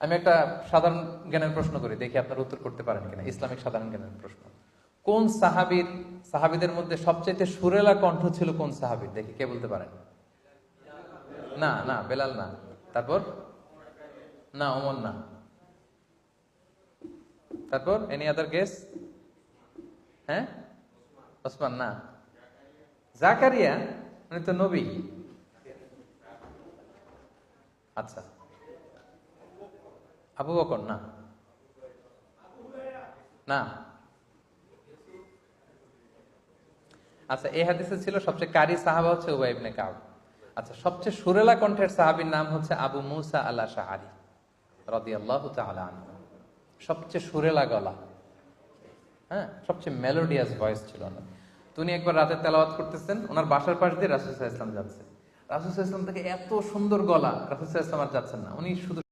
আমি একটা সাধারণ জ্ঞানের প্রশ্ন করি, দেখি আপনার উত্তর করতে পারেন কিনা। ইসলামিক সাধারণ জ্ঞানের প্রশ্ন। কোন সাহাবীদের মধ্যে সবচেয়ে সুরেলা কণ্ঠ ছিল কোন সাহাবীর? দেখি কে বলতে পারেন। না না, বেলাল না। তারপর না, ওমর না। তারপর এনি আদার গেস? হ্যাঁ, ওসমান না। জাকারিয়া উনি তো নবী। আচ্ছা, আবু বকর না। না। আচ্ছা, এই হাদিসে ছিল সবচেয়ে কারি সাহাবা হচ্ছে উবাই ইবনে কাব। আচ্ছা, সবচেয়ে সুরেলা কণ্ঠের সাহাবীর নাম হচ্ছে আবু মুসা আল আশআরী রাদিয়াল্লাহু তাআলা আনহু। সবচেয়ে সুরেলা গলা, হ্যাঁ, সবচেয়ে মেলোডিয়াস ভয়েস ছিল ওনার। তো উনি একবার রাতে তেলাওয়াত করতেছেন, ওনার বাসার পাশ দিয়ে রাসূল সাল্লাল্লাহু আলাইহি ওয়াসাল্লাম যাচ্ছে। রাসূল সাল্লাল্লাহু আলাইহি ওয়াসাল্লাম থেকে এত সুন্দর গলা, রাসূল সাল্লাল্লাহু আলাইহি ওয়াসাল্লাম আর যাচ্ছেন না, উনি শুধু